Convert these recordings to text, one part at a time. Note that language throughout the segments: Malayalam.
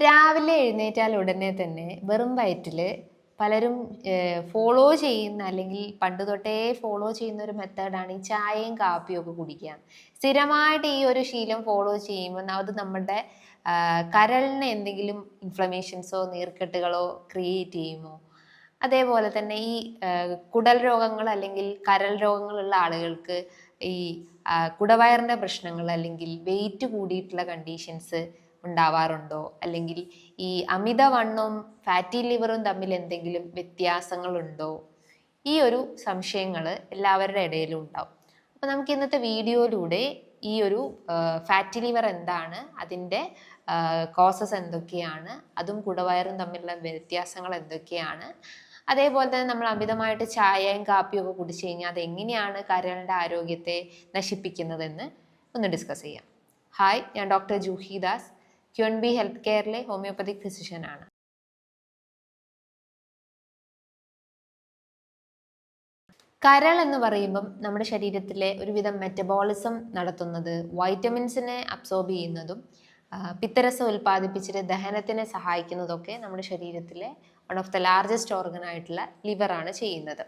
രാവിലെ എഴുന്നേറ്റാൽ ഉടനെ തന്നെ വെറും വയറ്റിൽ പലരും ഫോളോ ചെയ്യുന്ന അല്ലെങ്കിൽ പണ്ട് തൊട്ടേ ഫോളോ ചെയ്യുന്ന ഒരു മെത്തേഡാണ് ഈ ചായയും കാപ്പിയും ഒക്കെ കുടിക്കുക. സ്ഥിരമായിട്ട് ഈ ഒരു ശീലം ഫോളോ ചെയ്യുമ്പോൾ അത് നമ്മുടെ കരളിന് എന്തെങ്കിലും ഇൻഫ്ലമേഷൻസോ നീർക്കെട്ടുകളോ ക്രിയേറ്റ് ചെയ്യുമോ? അതേപോലെ തന്നെ ഈ കുടൽ രോഗങ്ങൾ അല്ലെങ്കിൽ കരൾ രോഗങ്ങളുള്ള ആളുകൾക്ക് ഈ കുടവയറിൻ്റെ പ്രശ്നങ്ങൾ അല്ലെങ്കിൽ വെയിറ്റ് കൂടിയിട്ടുള്ള കണ്ടീഷൻസ് ഉണ്ടാവാറുണ്ടോ? അല്ലെങ്കിൽ ഈ അമിതവണ്ണവും ഫാറ്റി ലിവറും തമ്മിൽ എന്തെങ്കിലും വ്യത്യാസങ്ങളുണ്ടോ? ഈ ഒരു സംശയങ്ങൾ എല്ലാവരുടെ ഇടയിലും ഉണ്ടാവും. അപ്പോൾ നമുക്ക് ഇന്നത്തെ വീഡിയോയിലൂടെ ഈ ഒരു ഫാറ്റി ലിവർ എന്താണ്, അതിൻ്റെ കോസസ് എന്തൊക്കെയാണ്, അതും കുടവയറും തമ്മിലുള്ള വ്യത്യാസങ്ങൾ എന്തൊക്കെയാണ്, അതേപോലെ തന്നെ നമ്മൾ അമിതമായിട്ട് ചായയും കാപ്പിയും ഒക്കെ കുടിച്ചു കഴിഞ്ഞാൽ അതെങ്ങനെയാണ് കരളിൻ്റെ ആരോഗ്യത്തെ നശിപ്പിക്കുന്നതെന്ന് ഒന്ന് ഡിസ്കസ് ചെയ്യാം. ഹായ്, ഞാൻ doctor Juhi Das, QNB health കെയറിലെ ഹോമിയോപ്പതിക് ഫിസിഷ്യനാണ്. കരൾ എന്ന് പറയുമ്പം നമ്മുടെ ശരീരത്തിലെ ഒരുവിധം മെറ്റബോളിസം നടത്തുന്നത്, വൈറ്റമിൻസിനെ അബ്സോർബ് ചെയ്യുന്നതും പിത്തരസം ഉൽപ്പാദിപ്പിച്ചിട്ട് ദഹനത്തിനെ സഹായിക്കുന്നതൊക്കെ നമ്മുടെ ശരീരത്തിലെ one of the largest organ ആയിട്ടുള്ള ലിവറാണ് ചെയ്യുന്നത്.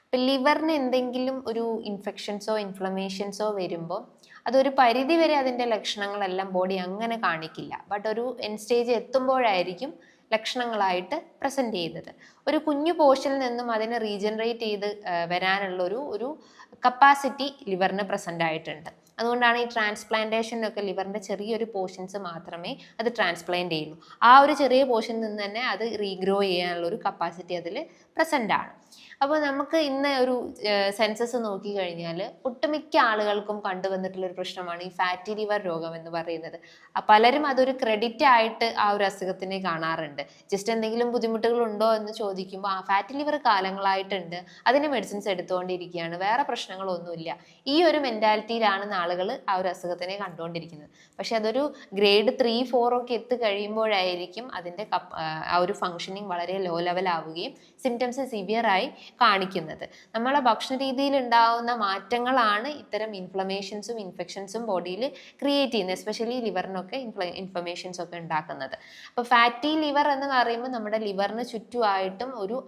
അപ്പം ലിവറിന് എന്തെങ്കിലും ഒരു ഇൻഫെക്ഷൻസോ ഇൻഫ്ലമേഷൻസോ വരുമ്പോൾ അതൊരു പരിധി വരെ അതിൻ്റെ ലക്ഷണങ്ങളെല്ലാം ബോഡി അങ്ങനെ കാണിക്കില്ല. ബട്ട് ഒരു എൻഡ് സ്റ്റേജ് എത്തുമ്പോഴായിരിക്കും ലക്ഷണങ്ങളായിട്ട് പ്രസൻറ്റ് ചെയ്യുന്നത്. ഒരു കുഞ്ഞു പോർഷനിൽ നിന്നും അതിനെ റീജനറേറ്റ് ചെയ്ത് വരാനുള്ള ഒരു കപ്പാസിറ്റി ലിവറിന് പ്രസൻ്റ് ആയിട്ടുണ്ട്. അതുകൊണ്ടാണ് ഈ ട്രാൻസ്പ്ലാന്റേഷനൊക്കെ ലിവറിൻ്റെ ചെറിയൊരു പോർഷൻസ് മാത്രമേ അത് ട്രാൻസ്പ്ലാന്റ് ചെയ്യുള്ളൂ. ആ ഒരു ചെറിയ പോർഷനിൽ നിന്ന് തന്നെ അത് റീഗ്രോ ചെയ്യാനുള്ള ഒരു കപ്പാസിറ്റി അതിൽ പ്രസൻ്റ് ആണ്. അപ്പോൾ നമുക്ക് ഇന്ന് ഒരു സെൻസസ് നോക്കിക്കഴിഞ്ഞാൽ ഒട്ടുമിക്ക ആളുകൾക്കും കണ്ടുവന്നിട്ടുള്ളൊരു പ്രശ്നമാണ് ഈ ഫാറ്റി ലിവർ രോഗം എന്ന് പറയുന്നത്. പലരും അതൊരു ക്രെഡിറ്റ് ആയിട്ട് ആ ഒരു അസുഖത്തിനെ കാണാറുണ്ട്. ജസ്റ്റ് എന്തെങ്കിലും ബുദ്ധിമുട്ടുകൾ ഉണ്ടോ എന്ന് ചോദിക്കുമ്പോൾ ഫാറ്റി ലിവർ കാലങ്ങളായിട്ടുണ്ട്, അതിന് മെഡിസിൻസ് എടുത്തുകൊണ്ടിരിക്കുകയാണ്, വേറെ പ്രശ്നങ്ങളൊന്നുമില്ല, ഈ ഒരു മെൻറ്റാലിറ്റിയിലാണ് ആളുകൾ ആ ഒരു അസുഖത്തിനെ കണ്ടുകൊണ്ടിരിക്കുന്നത്. പക്ഷെ അതൊരു ഗ്രേഡ് 3, 4 ഒക്കെ എത്തി കഴിയുമ്പോഴായിരിക്കും അതിൻ്റെ ആ ഒരു ഫങ്ഷനിങ് വളരെ ലോ ലെവൽ ആവുകയും സിംറ്റംസ് സിവിയറായി കാണിക്കുന്നത്. നമ്മളെ ഭക്ഷണ രീതിയിൽ ഉണ്ടാകുന്ന മാറ്റങ്ങളാണ് ഇത്തരം ഇൻഫ്ലമേഷൻസും ഇൻഫെക്ഷൻസും ബോഡിയിൽ ക്രിയേറ്റ് ചെയ്യുന്നത്. എസ്പെഷ്യലി ലിവറിനൊക്കെ ഇൻഫ്ലമേഷൻസ് ഒക്കെ ഉണ്ടാക്കുന്നത്. അപ്പോൾ ഫാറ്റി ലിവർ എന്ന് പറയുമ്പോൾ നമ്മുടെ ലിവറിന് ചുറ്റുമായിട്ടും ഒരു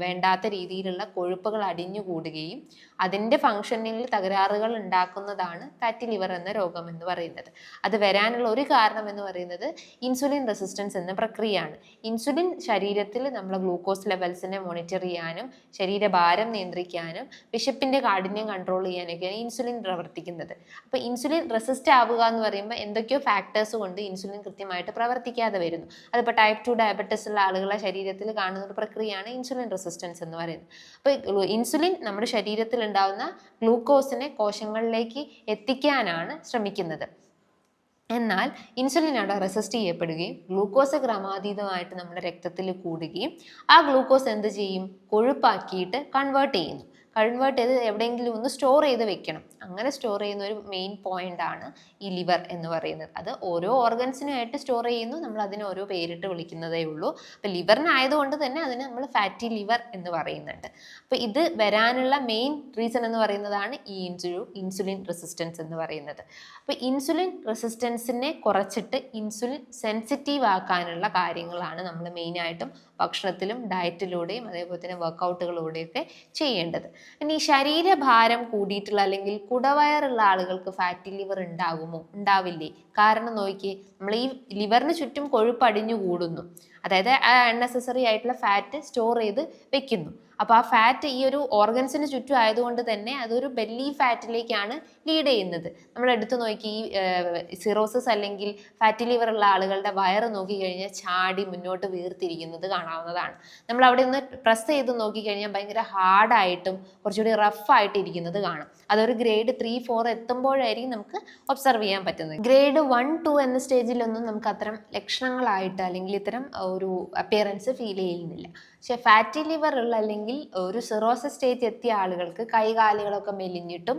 വേണ്ടാത്ത രീതിയിലുള്ള കൊഴുപ്പുകൾ അടിഞ്ഞുകൂടുകയും അതിൻ്റെ ഫങ്ഷനിൽ തകരാറുകൾ ഉണ്ടാക്കുന്നതാണ് ഫാറ്റി ലിവർ എന്ന രോഗം എന്ന് പറയുന്നത്. അത് വരാനുള്ള ഒരു കാരണം എന്ന് പറയുന്നത് ഇൻസുലിൻ റെസിസ്റ്റൻസ് എന്ന പ്രക്രിയയാണ്. ഇൻസുലിൻ ശരീരത്തിൽ നമ്മളെ ഗ്ലൂക്കോസ് ലെവൽസിനെ മോണിറ്റർ ചെയ്യാനും ശരീരഭാരം നിയന്ത്രിക്കാനും വിശപ്പിൻ്റെ കാഠിന്യം കൺട്രോൾ ചെയ്യാനൊക്കെയാണ് ഇൻസുലിൻ പ്രവർത്തിക്കുന്നത്. അപ്പോൾ ഇൻസുലിൻ റെസിസ്റ്റ് ആവുക എന്ന് പറയുമ്പോൾ എന്തൊക്കെയോ ഫാക്ടേഴ്സ് കൊണ്ട് ഇൻസുലിൻ കൃത്യമായിട്ട് പ്രവർത്തിക്കാതെ വരുന്നു. അതിപ്പോൾ ടൈപ്പ് 2 ഡയബറ്റിസ് ഉള്ള ആളുകളെ ശരീരത്തിൽ കാണുന്ന ഒരു പ്രക്രിയയാണ് ഇൻസുലിൻ റെസിസ്റ്റൻസ് എന്ന് പറയുന്നത്. അപ്പോൾ ഇൻസുലിൻ നമ്മുടെ ശരീരത്തിൽ ഉണ്ടാകുന്ന ഗ്ലൂക്കോസിനെ കോശങ്ങളിലേക്ക് എത്തിക്കാനാണ് ശ്രമിക്കുന്നത്. എന്നാൽ ഇൻസുലിൻ അവിടെ റെസിസ്റ്റ് ചെയ്യപ്പെടുകയും ഗ്ലൂക്കോസ് ക്രമാതീതമായിട്ട് നമ്മുടെ രക്തത്തിൽ കൂടുകയും ആ ഗ്ലൂക്കോസ് എന്ത് ചെയ്യും? കൊഴുപ്പാക്കിയിട്ട് കൺവേർട്ട് ചെയ്ത് എവിടെയെങ്കിലും ഒന്ന് സ്റ്റോർ ചെയ്ത് വെക്കണം. അങ്ങനെ സ്റ്റോർ ചെയ്യുന്ന ഒരു മെയിൻ പോയിന്റ് ആണ് ഈ ലിവർ എന്ന് പറയുന്നത്. അത് ഓരോ ഓർഗൻസിനുമായിട്ട് സ്റ്റോർ ചെയ്യുന്നു, നമ്മൾ അതിന് ഓരോ പേരിട്ട് വിളിക്കുന്നതേ ഉള്ളൂ. അപ്പോൾ ലിവറിനായതുകൊണ്ട് തന്നെ അതിന് നമ്മൾ ഫാറ്റി ലിവർ എന്ന് പറയുന്നുണ്ട്. അപ്പോൾ ഇത് വരാനുള്ള മെയിൻ റീസൺ എന്ന് പറയുന്നതാണ് ഈ ഇൻസുലിൻ റെസിസ്റ്റൻസ് എന്ന് പറയുന്നത്. അപ്പോൾ ഇൻസുലിൻ റെസിസ്റ്റൻസിനെ കുറച്ചിട്ട് ഇൻസുലിൻ സെൻസിറ്റീവ് ആക്കാനുള്ള കാര്യങ്ങളാണ് നമ്മൾ മെയിനായിട്ടും ഭക്ഷണത്തിലും ഡയറ്റിലൂടെയും അതേപോലെ തന്നെ വർക്കൗട്ടുകളിലൂടെയൊക്കെ ചെയ്യേണ്ടത്. ഇനി ശരീരഭാരം കൂടിയിട്ടുള്ള അല്ലെങ്കിൽ കുടവയറുള്ള ആളുകൾക്ക് ഫാറ്റി ലിവർ ഉണ്ടാകുമോ? ഉണ്ടാവില്ലേ? കാരണം നോക്കിയേ, നമ്മൾ ഈ ലിവറിന് ചുറ്റും കൊഴുപ്പ് അടിഞ്ഞു കൂടുന്നു, അതായത് അൺനെസസറി ആയിട്ടുള്ള ഫാറ്റ് സ്റ്റോർ ചെയ്ത് വെക്കുന്നു. അപ്പോൾ ആ ഫാറ്റ് ഈ ഒരു ഓർഗൻസിന് ചുറ്റും ആയതുകൊണ്ട് തന്നെ അതൊരു ബെല്ലി ഫാറ്റിലേക്കാണ് ലീഡ് ചെയ്യുന്നത്. നമ്മൾ എടുത്തു നോക്കി ഈ സിറോസിസ് അല്ലെങ്കിൽ ഫാറ്റി ലിവർ ഉള്ള ആളുകളുടെ വയറ് നോക്കിക്കഴിഞ്ഞാൽ ചാടി മുന്നോട്ട് വീർത്തിരിക്കുന്നത് കാണാവുന്നതാണ്. നമ്മൾ അവിടെ ഒന്ന് പ്രസ് ചെയ്ത് നോക്കിക്കഴിഞ്ഞാൽ ഭയങ്കര ഹാർഡായിട്ടും കുറച്ചുകൂടി റഫായിട്ട് ഇരിക്കുന്നത് കാണാം. അതൊരു ഗ്രേഡ് 3, 4 എത്തുമ്പോഴായിരിക്കും നമുക്ക് ഒബ്സർവ് ചെയ്യാൻ പറ്റുന്നത്. ഗ്രേഡ് 1, 2 എന്ന സ്റ്റേജിലൊന്നും നമുക്ക് അത്തരം ലക്ഷണങ്ങളായിട്ട് അല്ലെങ്കിൽ ഇത്തരം ഒരു അപ്പിയറൻസ് ഫീൽ ചെയ്യുന്നില്ല. പക്ഷെ ഫാറ്റി ലിവർ ഉള്ള അല്ലെങ്കിൽ ഒരു സിറോസിസ് സ്റ്റേജ് എത്തിയ ആളുകൾക്ക് കൈകാലുകളൊക്കെ മെലിഞ്ഞിട്ടും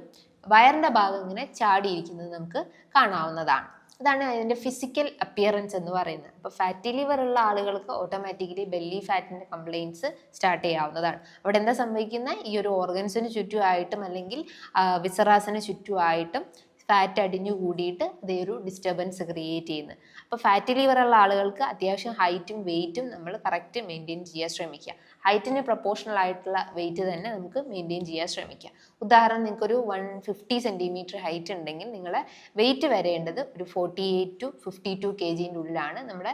വയറിൻ്റെ ഭാഗം ഇങ്ങനെ ചാടിയിരിക്കുന്നത് നമുക്ക് കാണാവുന്നതാണ്. അതാണ് അതിൻ്റെ ഫിസിക്കൽ അപ്പിയറൻസ് എന്ന് പറയുന്നത്. അപ്പോൾ ഫാറ്റി ലിവർ ഉള്ള ആളുകൾക്ക് ഓട്ടോമാറ്റിക്കലി ബെല്ലി ഫാറ്റിൻ്റെ കംപ്ലയിൻറ്റ്സ് സ്റ്റാർട്ട് ചെയ്യാവുന്നതാണ്. അവിടെ എന്താ സംഭവിക്കുന്നത്? ഈ ഒരു ഓർഗൻസിന് ചുറ്റുമായിട്ടും അല്ലെങ്കിൽ വിസറാസിന് ചുറ്റുമായിട്ടും ഫാറ്റ് അടിഞ്ഞു കൂടിയിട്ട് അതേ ഒരു ഡിസ്റ്റർബൻസ് ക്രിയേറ്റ് ചെയ്യുന്നത്. അപ്പോൾ ഫാറ്റി ലിവർ ഉള്ള ആളുകൾക്ക് അത്യാവശ്യം ഹൈറ്റും വെയിറ്റും നമ്മൾ കറക്റ്റ് മെയിൻറ്റെയിൻ ചെയ്യാൻ ശ്രമിക്കുക. ഹൈറ്റിന് പ്രൊപ്പോർഷണൽ ആയിട്ടുള്ള വെയിറ്റ് തന്നെ നമുക്ക് മെയിൻറ്റെയിൻ ചെയ്യാൻ ശ്രമിക്കുക. ഉദാഹരണം, നിങ്ങൾക്കൊരു 150 സെൻറ്റിമീറ്റർ ഹൈറ്റ് ഉണ്ടെങ്കിൽ നിങ്ങളെ വെയിറ്റ് വരേണ്ടത് ഒരു 48 to 52 kgൻ്റെ ഉള്ളിലാണ് നമ്മുടെ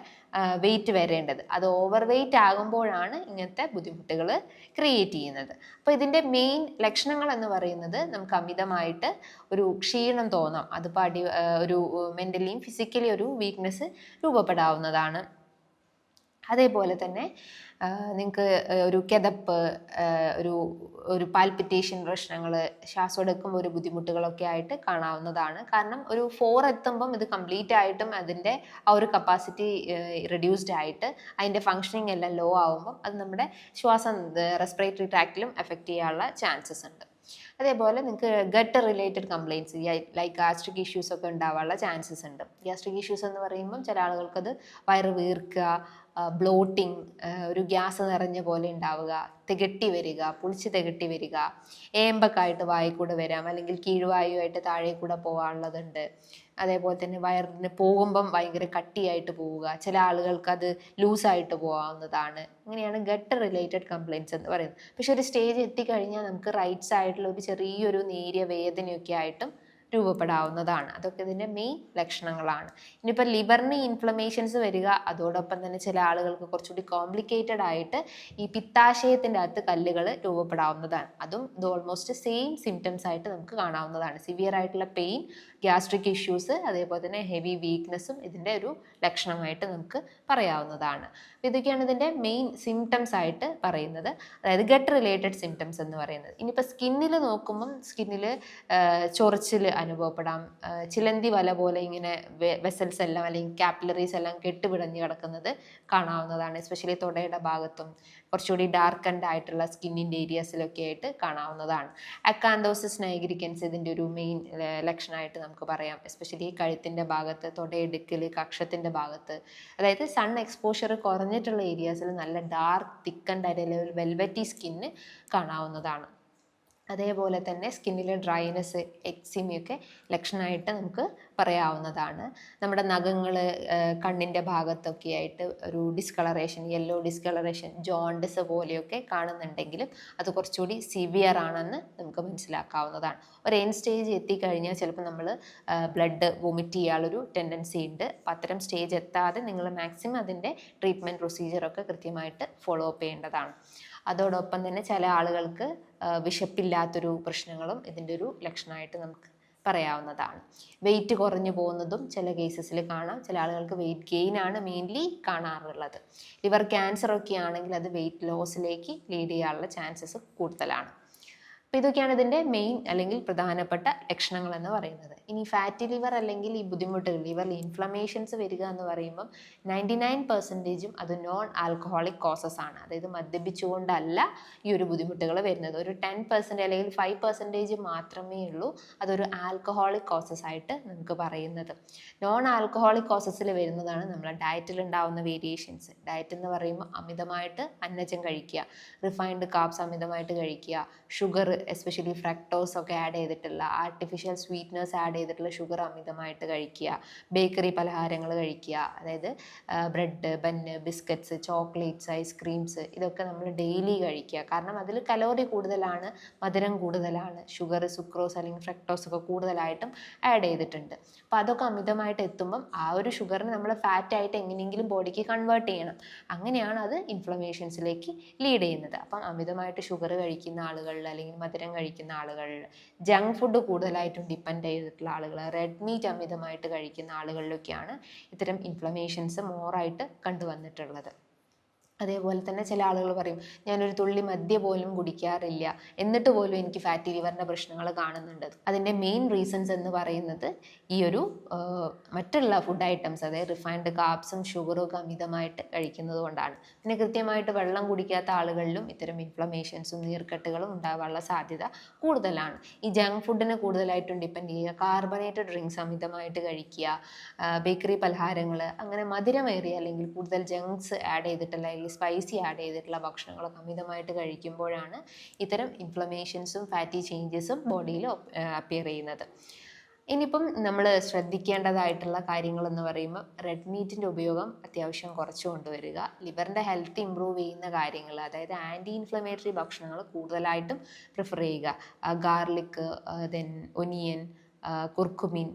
വെയിറ്റ് വരേണ്ടത്. അത് ഓവർ വെയിറ്റ് ആകുമ്പോഴാണ് ഇങ്ങനത്തെ ബുദ്ധിമുട്ടുകൾ ക്രിയേറ്റ് ചെയ്യുന്നത്. അപ്പോൾ ഇതിൻ്റെ മെയിൻ ലക്ഷണങ്ങൾ എന്ന് പറയുന്നത് നമുക്ക് അമിതമായിട്ട് ഒരു ക്ഷീണം തോന്നാം. അതിപ്പോൾ ഒരു മെൻ്റലിയും ഫിസിക്കലി ഒരു വീക്ക്നെസ് രൂപപ്പെടാവുന്നതാണ്. അതേപോലെ തന്നെ നിങ്ങൾക്ക് ഒരു കിതപ്പ്, ഒരു പാൽപിറ്റേഷൻ പ്രശ്നങ്ങൾ, ശ്വാസം എടുക്കുമ്പോൾ ഒരു ബുദ്ധിമുട്ടുകളൊക്കെ ആയിട്ട് കാണാവുന്നതാണ്. കാരണം ഒരു 4 എത്തുമ്പം ഇത് കംപ്ലീറ്റ് ആയിട്ടും അതിൻ്റെ ആ ഒരു കപ്പാസിറ്റി റെഡ്യൂസ്ഡ് ആയിട്ട് അതിൻ്റെ ഫങ്ഷനിങ് എല്ലാം ലോ ആകുമ്പം അത് നമ്മുടെ റെസ്പിറേറ്ററി ട്രാക്റ്റിലും എഫക്റ്റ് ചെയ്യാനുള്ള ചാൻസസ് ഉണ്ട്. അതേപോലെ നിങ്ങൾക്ക് gut related complaints like gastric issues ഒക്കെ ഉണ്ടാവാനുള്ള ചാൻസസ് ഉണ്ട്. ഗാസ്ട്രിക് ഇഷ്യൂസ് എന്ന് പറയുമ്പം ചില ആളുകൾക്കത് വയറ് വീർക്കുക, ബ്ലോട്ടിങ്, ഒരു ഗ്യാസ് നിറഞ്ഞ പോലെ ഉണ്ടാവുക, തികട്ടി വരിക, പുളിച്ച് തികട്ടി വരിക, ഏമ്പക്കായിട്ട് വായിൽ കൂടെ വരാം, അല്ലെങ്കിൽ കീഴ്വായുവായിട്ട് താഴെ കൂടെ പോകാനുള്ളതുണ്ട്. അതേപോലെ തന്നെ വയറിന് പോകുമ്പം ഭയങ്കര കട്ടിയായിട്ട് പോവുക, ചില ആളുകൾക്ക് അത് ലൂസായിട്ട് പോകാവുന്നതാണ്. ഇങ്ങനെയാണ് ഗട്ട് റിലേറ്റഡ് കംപ്ലയിൻറ്റ്സ് എന്ന് പറയുന്നത്. പക്ഷെ ഒരു സ്റ്റേജ് എത്തിക്കഴിഞ്ഞാൽ നമുക്ക് റൈറ്റ് സൈഡിൽ ഒരു ചെറിയൊരു നേരിയ വേദനയൊക്കെ ആയിട്ടും രൂപപ്പെടാവുന്നതാണ്. അതൊക്കെ ഇതിൻ്റെ മെയിൻ ലക്ഷണങ്ങളാണ്. ഇനിയിപ്പോൾ ലിവറിന് ഇൻഫ്ലമേഷൻസ് വരിക, അതോടൊപ്പം തന്നെ ചില ആളുകൾക്ക് കുറച്ചുകൂടി കോംപ്ലിക്കേറ്റഡ് ആയിട്ട് ഈ പിത്താശയത്തിൻ്റെ അകത്ത് കല്ലുകൾ രൂപപ്പെടാവുന്നതാണ്. അതും ഇത് ഓൾമോസ്റ്റ് സെയിം സിംറ്റംസ് ആയിട്ട് നമുക്ക് കാണാവുന്നതാണ്. സിവിയർ ആയിട്ടുള്ള പെയിൻ, ഗ്യാസ്ട്രിക് ഇഷ്യൂസ്, അതേപോലെ തന്നെ ഹെവി വീക്ക്നെസ്സും ഇതിൻ്റെ ഒരു ലക്ഷണമായിട്ട് നമുക്ക് പറയാവുന്നതാണ്. ഇതൊക്കെയാണ് ഇതിൻ്റെ മെയിൻ സിംറ്റംസ് ആയിട്ട് പറയുന്നത്, അതായത് ഗട്ട് റിലേറ്റഡ് സിംറ്റംസ് എന്ന് പറയുന്നത്. ഇനിയിപ്പോൾ സ്കിന്നിൽ നോക്കുമ്പം സ്കിന്നിൽ ചൊറിച്ചിൽ അനുഭവപ്പെടാം, ചിലന്തി വല പോലെ ഇങ്ങനെ വെസൽസ് എല്ലാം അല്ലെങ്കിൽ കാപ്പിലറീസ് എല്ലാം കെട്ടുപിടഞ്ഞ് കിടക്കുന്നത് കാണാവുന്നതാണ്. എസ്പെഷ്യലി തൊടയുടെ ഭാഗത്തും കുറച്ചുകൂടി ഡാർക്കൻഡ് ആയിട്ടുള്ള സ്കിന്നിൻ്റെ ഏരിയാസിലൊക്കെ ആയിട്ട് കാണാവുന്നതാണ്. അക്കാന്തോസിസ് നൈഗ്രിക്കൻസ് ഇതിൻ്റെ ഒരു മെയിൻ ലക്ഷണമായിട്ട് നമുക്ക് പറയാം. എസ്പെഷ്യലി കഴുത്തിൻ്റെ ഭാഗത്ത്, തൊടയെടുക്കൽ, കക്ഷത്തിൻ്റെ ഭാഗത്ത്, അതായത് സൺ എക്സ്പോഷർ കുറഞ്ഞിട്ടുള്ള ഏരിയാസിൽ നല്ല ഡാർക്ക് തിക്കൻഡ് ആയിട്ട് വെൽവെറ്റി സ്കിന്ന് കാണാവുന്നതാണ്. അതേപോലെ തന്നെ സ്കിന്നിലെ ഡ്രൈനെസ്, എക്സിമയൊക്കെ ലക്ഷണമായിട്ട് നമുക്ക് പറയാവുന്നതാണ്. നമ്മുടെ നഖങ്ങൾ, കണ്ണിൻ്റെ ഭാഗത്തൊക്കെ ആയിട്ട് ഒരു ഡിസ്കളറേഷൻ, യെല്ലോ ഡിസ്കളറേഷൻ, ജോണ്ടിസ് പോലെയൊക്കെ കാണുന്നുണ്ടെങ്കിലും അത് കുറച്ചുകൂടി സിവിയർ ആണെന്ന് നമുക്ക് മനസ്സിലാക്കാവുന്നതാണ്. ഒരു എൻഡ് സ്റ്റേജ് എത്തിക്കഴിഞ്ഞാൽ ചിലപ്പോൾ നമ്മൾ ബ്ലഡ് വൊമിറ്റ് ചെയ്യാനുള്ളൊരു ടെൻഡൻസി ഉണ്ട്. അപ്പോൾ അത്തരം സ്റ്റേജ് എത്താതെ നിങ്ങൾ മാക്സിമം അതിൻ്റെ ട്രീറ്റ്മെൻറ്റ് പ്രൊസീജിയറൊക്കെ കൃത്യമായിട്ട് ഫോളോ അപ്പ് ചെയ്യേണ്ടതാണ്. അതോടൊപ്പം തന്നെ ചില ആളുകൾക്ക് വിശപ്പില്ലാത്തൊരു പ്രശ്നങ്ങളും ഇതിൻ്റെ ഒരു ലക്ഷണമായിട്ട് നമുക്ക് പറയാവുന്നതാണ്. വെയിറ്റ് കുറഞ്ഞു പോകുന്നതും ചില കേസസിൽ കാണാം. ചില ആളുകൾക്ക് വെയിറ്റ് ഗെയിൻ ആണ് മെയിൻലി കാണാറുള്ളത്. ലിവർ ക്യാൻസർ ഒക്കെ ആണെങ്കിൽ അത് വെയിറ്റ് ലോസിലേക്ക് ലീഡ് ചെയ്യാനുള്ള ചാൻസസ് കൂടുതലാണ്. അപ്പോൾ ഇതൊക്കെയാണ് ഇതിൻ്റെ മെയിൻ അല്ലെങ്കിൽ പ്രധാനപ്പെട്ട ലക്ഷണങ്ങൾ എന്ന് പറയുന്നത്. ഇനി ഫാറ്റി ലിവർ അല്ലെങ്കിൽ ഈ ബുദ്ധിമുട്ടുകൾ, ലിവറിൽ ഇൻഫ്ലമേഷൻസ് വരിക എന്ന് പറയുമ്പം 99% അത് നോൺ ആൽക്കഹോളിക് കോസസ് ആണ്. അതായത് മദ്യപിച്ചുകൊണ്ടല്ല ഈ ഒരു ബുദ്ധിമുട്ടുകൾ വരുന്നത്. ഒരു 10% അല്ലെങ്കിൽ 5% മാത്രമേ ഉള്ളൂ അതൊരു ആൽക്കഹോളിക് കോസസ് ആയിട്ട് നമുക്ക് പറയുന്നത്. നോൺ ആൽക്കഹോളിക് കോസസിൽ വരുന്നതാണ് നമ്മുടെ ഡയറ്റിൽ ഉണ്ടാവുന്ന വേരിയേഷൻസ്. ഡയറ്റ് എന്ന് പറയുമ്പോൾ അമിതമായിട്ട് അന്നജം കഴിക്കുക, റിഫൈൻഡ് കാർബ്സ് അമിതമായിട്ട് കഴിക്കുക, ഷുഗർ എസ്പെഷ്യലി ഫ്രക്ടോസ് ഒക്കെ ആഡ് ചെയ്തിട്ടുള്ള, ആർട്ടിഫിഷ്യൽ സ്വീറ്റ്നേഴ്സ് ആഡ് ചെയ്തിട്ടുള്ള ഷുഗർ അമിതമായിട്ട് കഴിക്കുക, ബേക്കറി പലഹാരങ്ങൾ കഴിക്കുക, അതായത് ബ്രെഡ്, ബന്ന്, ബിസ്ക്കറ്റ്സ്, ചോക്ലേറ്റ്സ്, ഐസ്ക്രീംസ്, ഇതൊക്കെ നമ്മൾ ഡെയിലി കഴിക്കുക. കാരണം അതിൽ കലോറി കൂടുതലാണ്, മധുരം കൂടുതലാണ്, ഷുഗർ, സുക്രോസ് അല്ലെങ്കിൽ ഫ്രക്ടോസ് ഒക്കെ കൂടുതലായിട്ടും ആഡ് ചെയ്തിട്ടുണ്ട്. അപ്പോൾ അതൊക്കെ അമിതമായിട്ട് എത്തുമ്പം ആ ഒരു ഷുഗറിനെ നമ്മൾ ഫാറ്റായിട്ട് എങ്ങനെയെങ്കിലും ബോഡിക്ക് കൺവേർട്ട് ചെയ്യണം. അങ്ങനെയാണ് അത് ഇൻഫ്ലമേഷൻസിലേക്ക് ലീഡ് ചെയ്യുന്നത്. അപ്പം അമിതമായിട്ട് ഷുഗർ കഴിക്കുന്ന ആളുകളിൽ അല്ലെങ്കിൽ മധുരം കഴിക്കുന്ന ആളുകളിൽ, ജങ്ക് ഫുഡ് കൂടുതലായിട്ടും ഡിപ്പെൻഡ് ചെയ്തിട്ടുള്ള ആളുകൾ, റെഡ് മീറ്റ് അമിതമായിട്ട് കഴിക്കുന്ന ആളുകളിലൊക്കെയാണ് ഇത്തരം ഇൻഫ്ലമേഷൻസ് മോറായിട്ട് കണ്ടുവന്നിട്ടുള്ളത്. അതേപോലെ തന്നെ ചില ആളുകൾ പറയും, ഞാനൊരു തുള്ളി മദ്യ പോലും കുടിക്കാറില്ല, എന്നിട്ട് പോലും എനിക്ക് ഫാറ്റി ലിവറിൻ്റെ പ്രശ്നങ്ങൾ കാണുന്നുണ്ട്. അതിൻ്റെ മെയിൻ റീസൺസ് എന്ന് പറയുന്നത് ഈ ഒരു മറ്റുള്ള ഫുഡ് ഐറ്റംസ്, അതായത് റിഫൈൻഡ് കാർബ്സും ഷുഗറും ഒക്കെ അമിതമായിട്ട് കഴിക്കുന്നത് കൊണ്ടാണ്. പിന്നെ കൃത്യമായിട്ട് വെള്ളം കുടിക്കാത്ത ആളുകളിലും ഇത്തരം ഇൻഫ്ലമേഷൻസും നീർക്കെട്ടുകളും ഉണ്ടാകാനുള്ള സാധ്യത കൂടുതലാണ്. ഈ ജങ്ക് ഫുഡിനെ കൂടുതലായിട്ടും ഡിപ്പെൻഡ് ചെയ്യുക, കാർബണേറ്റഡ് ഡ്രിങ്ക്സ് അമിതമായിട്ട് കഴിക്കുക, ബേക്കറി പലഹാരങ്ങൾ, അങ്ങനെ മധുരമേറിയ അല്ലെങ്കിൽ കൂടുതൽ ജങ്ക്സ് ആഡ് ചെയ്തിട്ടുള്ള സ്പൈസി ആഡ് ചെയ്തിട്ടുള്ള ഭക്ഷണങ്ങളൊക്കെ അമിതമായിട്ട് കഴിക്കുമ്പോഴാണ് ഇത്തരം ഇൻഫ്ലമേഷൻസും ഫാറ്റി ചേഞ്ചസും ബോഡിയിൽ അപ്പിയർ ചെയ്യുന്നത്. ഇനിയിപ്പം നമ്മൾ ശ്രദ്ധിക്കേണ്ടതായിട്ടുള്ള കാര്യങ്ങൾ എന്ന് പറയുമ്പോൾ റെഡ് മീറ്റിൻ്റെ ഉപയോഗം അത്യാവശ്യം കുറച്ച് കൊണ്ടുവരിക. ലിവറിൻ്റെ ഹെൽത്ത് ഇമ്പ്രൂവ് ചെയ്യുന്ന കാര്യങ്ങൾ, അതായത് ആൻറ്റി ഇൻഫ്ലമേറ്ററി ഭക്ഷണങ്ങൾ കൂടുതലായിട്ടും പ്രിഫർ ചെയ്യുക. ഗാർലിക്, ദെൻ ഒനിയൻ, കുർക്കുമിൻ,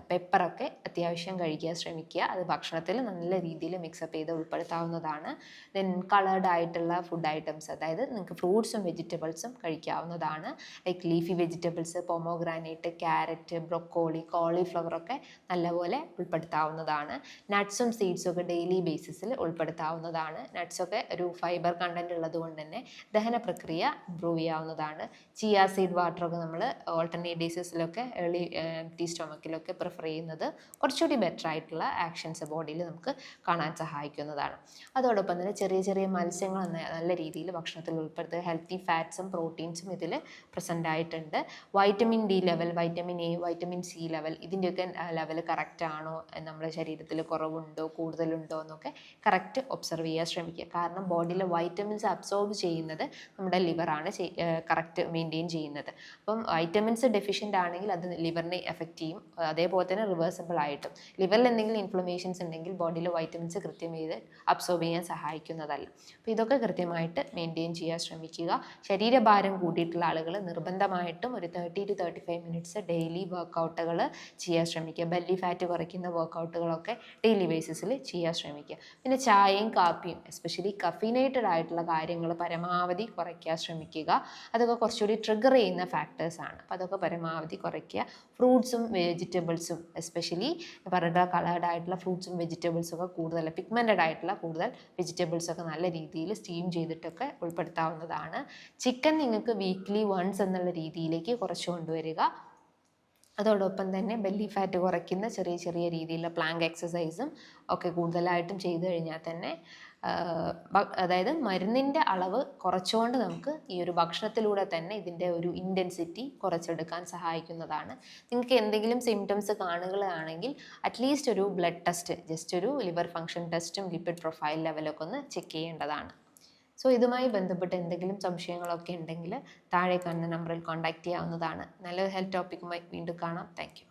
പെപ്പറൊക്കെ അത്യാവശ്യം കഴിക്കാൻ ശ്രമിക്കുക. അത് ഭക്ഷണത്തിൽ നല്ല രീതിയിൽ മിക്സപ്പ് ചെയ്ത് ഉൾപ്പെടുത്താവുന്നതാണ്. ദെൻ കളേർഡ് ആയിട്ടുള്ള ഫുഡ് ഐറ്റംസ്, അതായത് നിങ്ങൾക്ക് ഫ്രൂട്ട്സും വെജിറ്റബിൾസും കഴിക്കാവുന്നതാണ്. Like leafy vegetables, pomegranate, carrot, broccoli, cauliflower ഒക്കെ നല്ലപോലെ ഉൾപ്പെടുത്താവുന്നതാണ്. നട്ട്സും സീഡ്സും ഒക്കെ ഡെയിലി ബേസിസിൽ ഉൾപ്പെടുത്താവുന്നതാണ്. നട്ട്സൊക്കെ ഒരു ഫൈബർ കണ്ടന്റ് ഉള്ളത് കൊണ്ട് തന്നെ ദഹന പ്രക്രിയ ഇമ്പ്രൂവ് ചെയ്യാവുന്നതാണ്. ചിയ സീഡ് വാട്ടറൊക്കെ നമ്മൾ ഓൾട്ടർനേറ്റ് ഡേയ്സിലൊക്കെ ഏർലി എംപ്റ്റി സ്റ്റൊമക്കിലൊക്കെ പ്രിഫർ ചെയ്യുന്നത് കുറച്ചുകൂടി ബെറ്റർ ആയിട്ടുള്ള ആക്ഷൻസ് ബോഡിയിൽ നമുക്ക് കാണാൻ സഹായിക്കുന്നതാണ്. അതോടൊപ്പം തന്നെ ചെറിയ ചെറിയ മത്സ്യങ്ങൾ നല്ല രീതിയിൽ ഭക്ഷണത്തിൽ ഉൾപ്പെടുത്തുക. ഹെൽത്തി ഫാറ്റ്സും പ്രോട്ടീൻസും ഇതിൽ പ്രസൻ്റ് ആയിട്ടുണ്ട്. Vitamin D level, vitamin A, vitamin C level, ഇതിൻ്റെയൊക്കെ ലെവൽ കറക്റ്റ് ആണോ, നമ്മുടെ ശരീരത്തിൽ കുറവുണ്ടോ കൂടുതലുണ്ടോ എന്നൊക്കെ കറക്റ്റ് ഒബ്സർവ് ചെയ്യാൻ ശ്രമിക്കുക. കാരണം ബോഡിയിലെ വൈറ്റമിൻസ് അബ്സോർബ് ചെയ്യുന്നത് നമ്മുടെ ലിവറാണ് കറക്റ്റ് മെയിൻറ്റെയിൻ ചെയ്യുന്നത്. അപ്പം വൈറ്റമിൻസ് ഡെഫിഷ്യൻ്റ് ആണെങ്കിൽ അത് ലിവറിനെ എഫക്റ്റ് ചെയ്യും. അതേപോലെ തന്നെ റിവേഴ്സിബിൾ ആയിട്ടും ലിവറിൽ എന്തെങ്കിലും ഇൻഫ്ലമേഷൻസ് ഉണ്ടെങ്കിൽ ബോഡിയിൽ വൈറ്റമിൻസ് കൃത്യം ചെയ്ത് അബ്സോർബ് ചെയ്യാൻ സഹായിക്കുന്നതല്ല. അപ്പോൾ ഇതൊക്കെ കൃത്യമായിട്ട് മെയിൻറ്റെയിൻ ചെയ്യാൻ ശ്രമിക്കുക. ശരീരഭാരം കൂടിയിട്ടുള്ള ആളുകൾ നിർബന്ധമായിട്ടും ഒരു 30 to 35 മിനിറ്റ്സ് ഡെയിലി വർക്കൗട്ടുകൾ ചെയ്യാൻ ശ്രമിക്കുക. ബെല്ലി ഫാറ്റ് കുറയ്ക്കുന്ന വർക്കൗട്ടുകളൊക്കെ ഡെയിലി ബേസിസിൽ ചെയ്യാൻ ശ്രമിക്കുക. പിന്നെ ചായയും കാപ്പിയും എസ്പെഷ്യലി കഫീനേറ്റഡ് ആയിട്ടുള്ള കാര്യങ്ങൾ പരമാവധി കുറയ്ക്കാൻ ശ്രമിക്കുക. അതൊക്കെ കുറച്ചുകൂടി ട്രിഗർ ചെയ്യുന്ന ഫാക്ടേഴ്സാണ്. അപ്പോൾ അതൊക്കെ പരമാവധി കുറയ്ക്കുക. ഫ്രൂട്ട്സും വെജിറ്റബിൾസും എസ്പെഷ്യലി പറഞ്ഞ കളേർഡ് ആയിട്ടുള്ള ഫ്രൂട്ട്സും വെജിറ്റബിൾസും ഒക്കെ കൂടുതൽ പിഗ്മെൻറ്റഡ് ആയിട്ടുള്ള കൂടുതൽ വെജിറ്റബിൾസൊക്കെ നല്ല രീതിയിൽ സ്റ്റീം ചെയ്തിട്ടൊക്കെ ഉൾപ്പെടുത്താവുന്നതാണ്. ചിക്കൻ നിങ്ങൾക്ക് വീക്ക്ലി വൺസ് എന്നുള്ള രീതിയിലേക്ക് കുറച്ച് കൊണ്ടുവരിക. അതോടൊപ്പം തന്നെ ബെല്ലി ഫാറ്റ് കുറയ്ക്കുന്ന ചെറിയ ചെറിയ രീതിയിലുള്ള പ്ലാങ്ക് എക്സസൈസും ഒക്കെ കൂടുതലായിട്ടും ചെയ്തു കഴിഞ്ഞാൽ തന്നെ അതായത് മരുന്നിൻ്റെ അളവ് കുറച്ചുകൊണ്ട് നമുക്ക് ഈ ഒരു ഭക്ഷണത്തിലൂടെ തന്നെ ഇതിൻ്റെ ഒരു ഇൻറ്റൻസിറ്റി കുറച്ചെടുക്കാൻ സഹായിക്കുന്നതാണ്. നിങ്ങൾക്ക് എന്തെങ്കിലും സിംറ്റംസ് കാണുകയാണെങ്കിൽ അറ്റ്ലീസ്റ്റ് ഒരു ബ്ലഡ് ടെസ്റ്റ്, ജസ്റ്റ് ഒരു ലിവർ ഫങ്ഷൻ ടെസ്റ്റും ലിപ്പിഡ് പ്രൊഫൈൽ ലെവലൊക്കെ ഒന്ന് ചെക്ക് ചെയ്യേണ്ടതാണ്. സോ ഇതുമായി ബന്ധപ്പെട്ട് എന്തെങ്കിലും സംശയങ്ങളൊക്കെ ഉണ്ടെങ്കിൽ താഴെ കാണുന്ന നമ്പറിൽ കോൺടാക്റ്റ് ചെയ്യാവുന്നതാണ്. നല്ലൊരു ഹെൽത്ത് ടോപ്പിക്കുമായി വീണ്ടും കാണാം. Thank you.